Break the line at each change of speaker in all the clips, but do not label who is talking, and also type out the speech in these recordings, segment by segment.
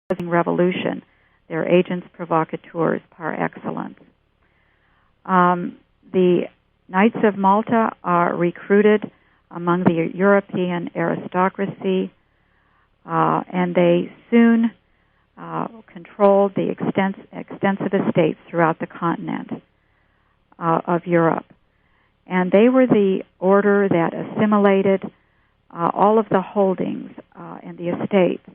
revolution. They're agents provocateurs par excellence. The Knights of Malta are recruited among the European aristocracy, and they soon controlled the extensive estates throughout the continent of Europe. And they were the order that assimilated all of the holdings and the estates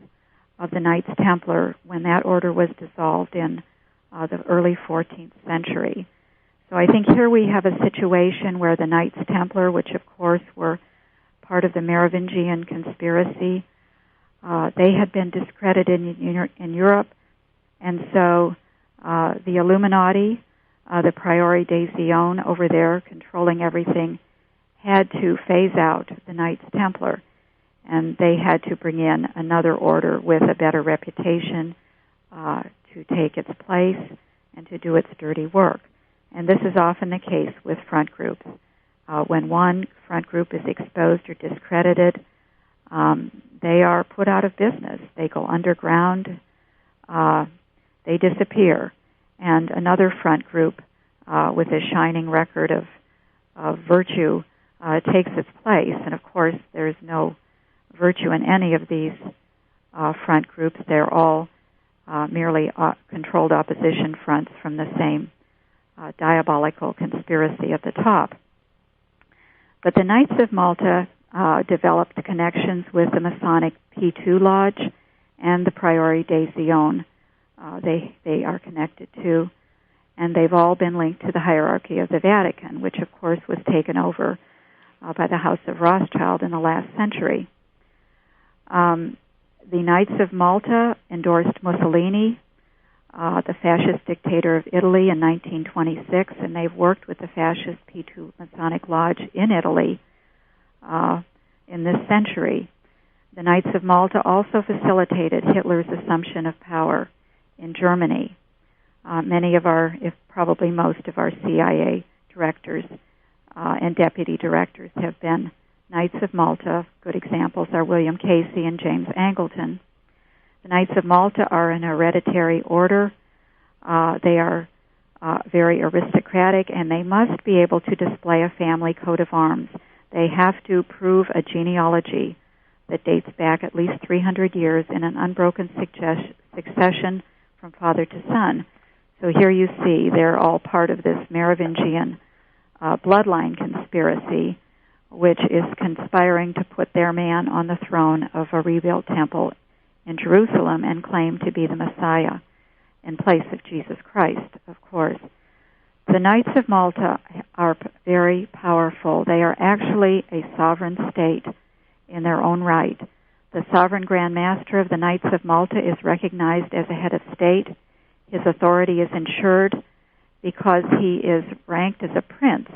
of the Knights Templar when that order was dissolved in the early 14th century. So I think here we have a situation where the Knights Templar, which of course were part of the Merovingian conspiracy, they had been discredited in Europe, and so the Illuminati, the Priori de Zion over there controlling everything, had to phase out the Knights Templar, and they had to bring in another order with a better reputation to take its place and to do its dirty work. And this is often the case with front groups. When one front group is exposed or discredited, they are put out of business. They go underground. They disappear. And another front group with a shining record of virtue takes its place. And, of course, there's no virtue in any of these front groups. They're all merely controlled opposition fronts from the same diabolical conspiracy at the top. But the Knights of Malta developed connections with the Masonic P2 Lodge and the Priori de Zion. They are connected to, and they've all been linked to the hierarchy of the Vatican, which of course was taken over by the House of Rothschild in the last century. The Knights of Malta endorsed Mussolini, the fascist dictator of Italy, in 1926, and they've worked with the fascist P2 Masonic Lodge in Italy in this century. The Knights of Malta also facilitated Hitler's assumption of power in Germany. Many of our, if probably most of our CIA directors and deputy directors have been Knights of Malta. Good examples are William Casey and James Angleton. The Knights of Malta are an hereditary order. They are very aristocratic, and they must be able to display a family coat of arms. They have to prove a genealogy that dates back at least 300 years in an unbroken succession from father to son. So here you see they're all part of this Merovingian bloodline conspiracy, which is conspiring to put their man on the throne of a rebuilt temple in Jerusalem and claim to be the Messiah in place of Jesus Christ, of course. The Knights of Malta are very powerful. They are actually a sovereign state in their own right. The sovereign Grand Master of the Knights of Malta is recognized as a head of state. His authority is ensured because he is ranked as a prince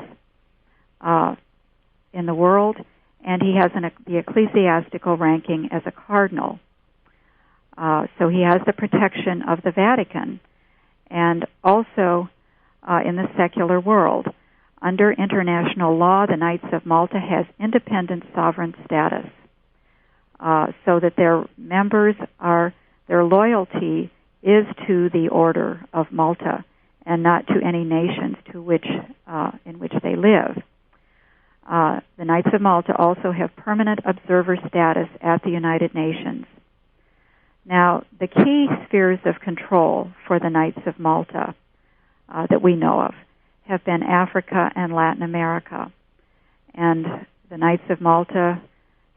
in the world, and he has the ecclesiastical ranking as a cardinal. So he has the protection of the Vatican, and also in the secular world. Under international law, the Knights of Malta has independent sovereign status, so that their members their loyalty is to the Order of Malta and not to any nations in which they live. The Knights of Malta also have permanent observer status at the United Nations. Now, the key spheres of control for the Knights of Malta that we know of have been Africa and Latin America. And the Knights of Malta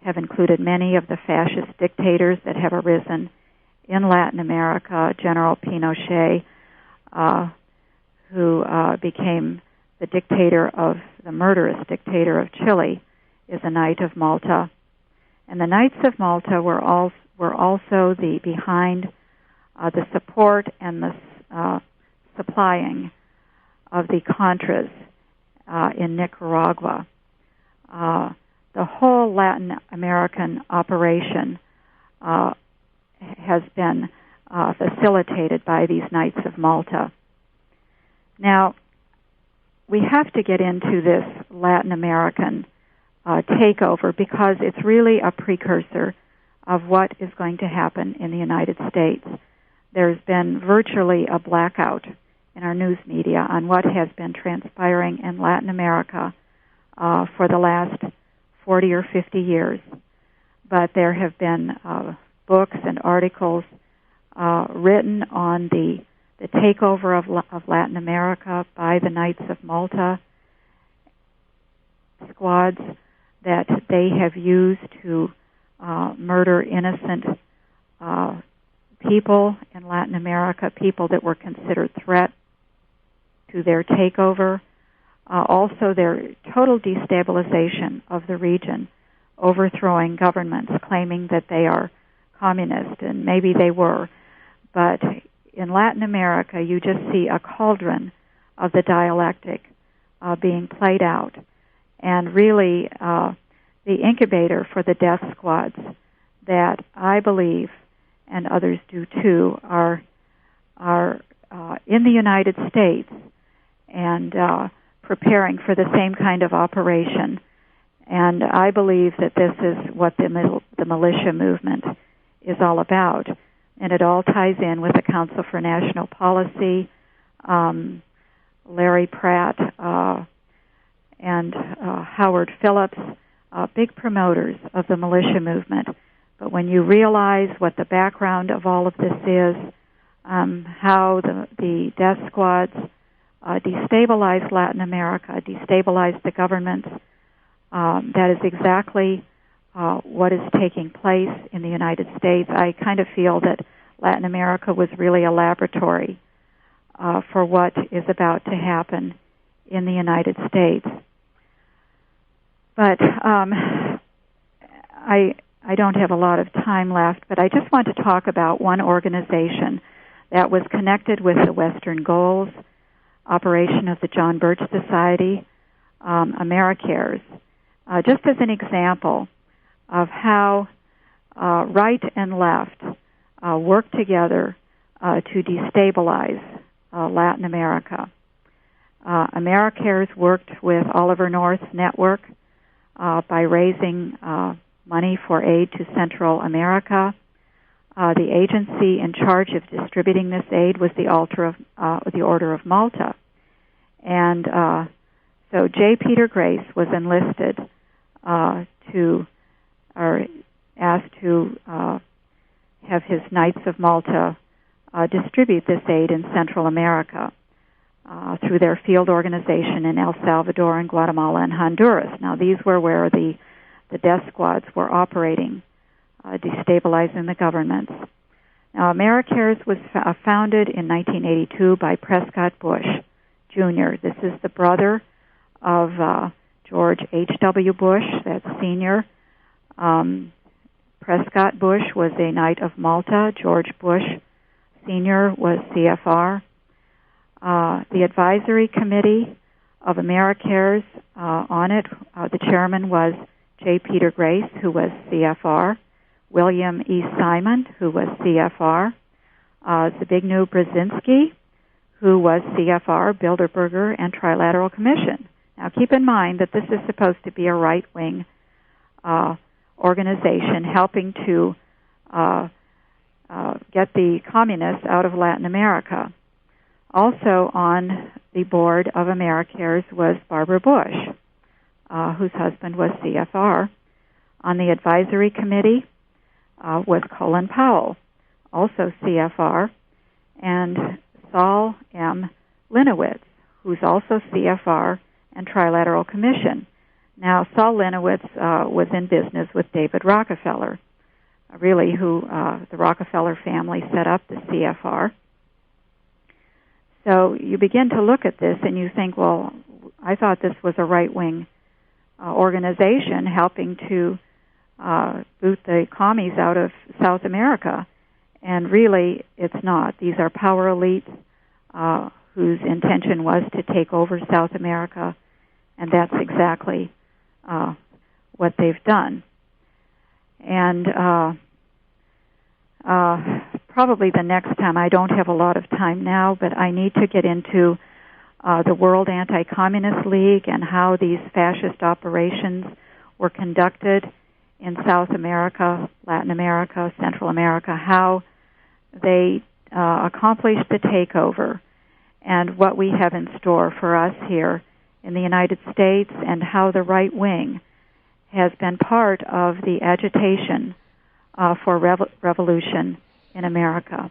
have included many of the fascist dictators that have arisen in Latin America. General Pinochet, who became the murderous dictator of Chile, is a Knight of Malta. And the Knights of Malta were also behind the support and the supplying of the Contras in Nicaragua. The whole Latin American operation has been facilitated by these Knights of Malta. Now, we have to get into this Latin American takeover because it's really a precursor of what is going to happen in the United States. there's been virtually a blackout in our news media on what has been transpiring in Latin America for the last 40 or 50 years. But there have been books and articles written on the takeover of Latin America by the Knights of Malta squads that they have used to murder innocent people in Latin America, people that were considered threat to their takeover. Also, their total destabilization of the region, overthrowing governments claiming that they are communist, and maybe they were. But in Latin America, you just see a cauldron of the dialectic being played out. And really, the incubator for the death squads that I believe, and others do too, are in the United States and preparing for the same kind of operation. And I believe that this is what the militia movement is all about. And it all ties in with the Council for National Policy, Larry Pratt, and Howard Phillips, big promoters of the militia movement. But when you realize what the background of all of this is, how the death squads destabilize Latin America, destabilize the governments, that is exactly what is taking place in the United States. I kind of feel that Latin America was really a laboratory for what is about to happen in the United States. But I don't have a lot of time left, but I just want to talk about one organization that was connected with the Western Goals operation of the John Birch Society, AmeriCares, just as an example of how right and left work together to destabilize Latin America. AmeriCares worked with Oliver North's network by raising money for aid to Central America. The agency in charge of distributing this aid was the Order of Malta. And so J. Peter Grace was enlisted asked to have his Knights of Malta distribute this aid in Central America through their field organization in El Salvador and Guatemala and Honduras. Now, these were where the death squads were operating, destabilizing the governments. Now, AmeriCares was founded in 1982 by Prescott Bush, Jr. This is the brother of George H.W. Bush, that's senior. Prescott Bush was a Knight of Malta. George Bush, Sr. was CFR. The advisory committee of AmeriCares, on it, the chairman was J. Peter Grace, who was CFR, William E. Simon, who was CFR, Zbigniew Brzezinski, who was CFR, Bilderberger, and Trilateral Commission. Now, keep in mind that this is supposed to be a right-wing organization helping to get the communists out of Latin America. Also on the board of AmeriCares was Barbara Bush, whose husband was CFR. On the advisory committee was Colin Powell, also CFR, and Saul M. Linowitz, who's also CFR and Trilateral Commission. Now, Saul Linowitz was in business with David Rockefeller, really who the Rockefeller family set up the CFR. So you begin to look at this and you think, well, I thought this was a right-wing organization helping to boot the commies out of South America. And really, it's not. These are power elites whose intention was to take over South America, and that's exactly what they've done. And probably the next time, I don't have a lot of time now, but I need to get into the World Anti-Communist League and how these fascist operations were conducted in South America, Latin America, Central America, how they accomplished the takeover and what we have in store for us here in the United States, and how the right wing has been part of the agitation for revolution in America.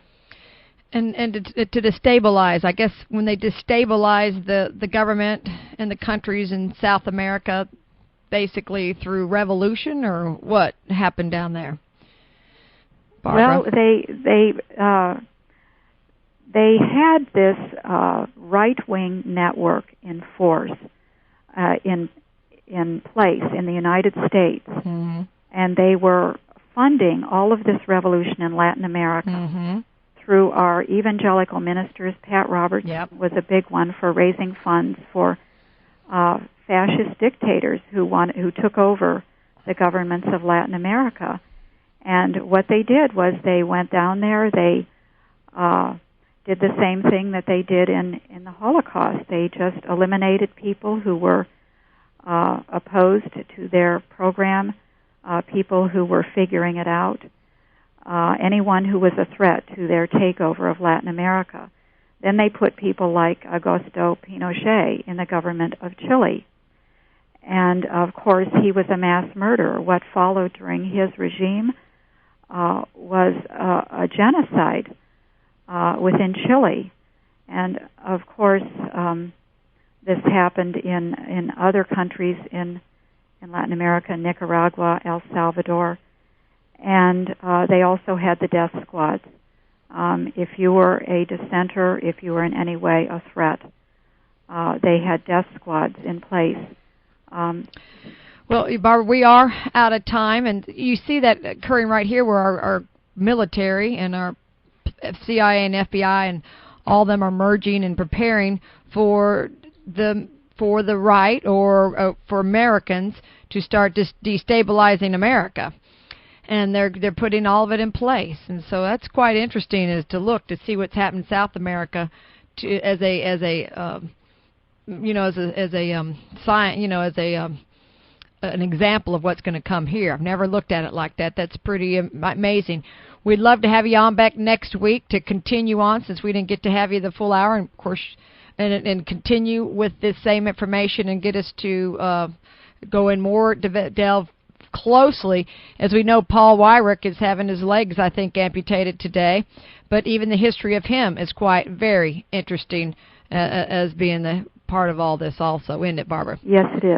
And to destabilize, I guess when they destabilize the government and the countries in South America, basically through revolution, or what happened down there, Barbara?
Well, they had this right-wing network in force in place in the United States,
mm-hmm.
and they were funding all of this revolution in Latin America
mm-hmm.
through our evangelical ministers. Pat Roberts
Yep.
was a big one for raising funds for fascist dictators who took over the governments of Latin America. And what they did was they went down there, they did the same thing that they did in the Holocaust. They just eliminated people who were opposed to their program, people who were figuring it out, anyone who was a threat to their takeover of Latin America. Then they put people like Augusto Pinochet in the government of Chile. And, of course, he was a mass murderer. What followed during his regime was a genocide within Chile. And, of course, this happened in other countries in Latin America, Nicaragua, El Salvador. And they also had the death squads. If you were a dissenter, if you were in any way a threat, they had death squads in place.
Well, Barbara, we are out of time, and you see that occurring right here where our military and our CIA and FBI and all of them are merging and preparing for the right, or for Americans to start destabilizing America. And they're putting all of it in place, and so that's quite interesting, is to look to see what's happened in South America, as an example of what's going to come here. I've never looked at it like that. That's pretty amazing. We'd love to have you on back next week to continue on, since we didn't get to have you the full hour, and of course, and continue with this same information and get us to go in more, delve closely. As we know, Paul Weyrich is having his legs, I think, amputated today, but even the history of him is quite very interesting as being the part of all this also, isn't it, Barbara?
Yes, it is.